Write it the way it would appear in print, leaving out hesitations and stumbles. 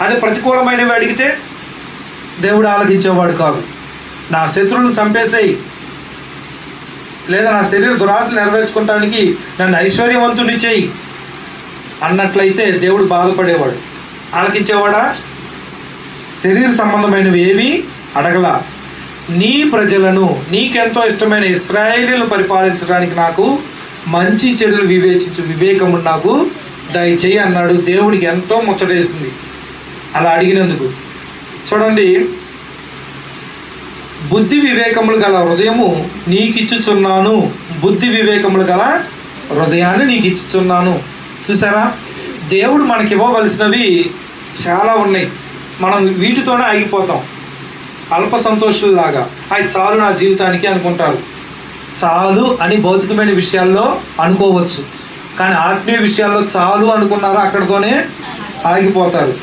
అదే ప్రతికూలమైనవి అడిగితే దేవుడు ఆలకించేవాడు కాదు. నా శత్రువులను చంపేసేయి, లేదా నా శరీర దురాశలు నెరవేర్చుకోవటానికి నన్ను ఐశ్వర్యవంతుని చేయి అన్నట్లయితే దేవుడు బాధపడేవాడు. ఆలకించేవాడా? శరీర సంబంధమైనవి ఏవి అడగలా. నీ ప్రజలను, నీకెంతో ఇష్టమైన ఇశ్రాయేలీయులను పరిపాలించడానికి నాకు మంచి చెడులు వివేచించు వివేకము నాకు దయచేయి అన్నాడు. దేవుడికి ఎంతో ముచ్చటేసింది అలా అడిగినందుకు. చూడండి, బుద్ధి వివేకములు గల హృదయము నీకిచ్చుచున్నాను, బుద్ధి వివేకములు గల హృదయాన్ని నీకు ఇచ్చుచున్నాను. చూసారా, దేవుడు మనకి ఇవ్వవలసినవి చాలా ఉన్నాయి. మనం వీటితోనే ఆగిపోతాం. అల్ప సంతోషుల్లాగా అవి చాలు నా జీవితానికి అనుకుంటారు. చాలు అని భౌతికమైన విషయాల్లో అనుకోవచ్చు, కానీ ఆత్మీయ విషయాల్లో చాలు అనుకున్నారా అక్కడితోనే ఆగిపోతారు.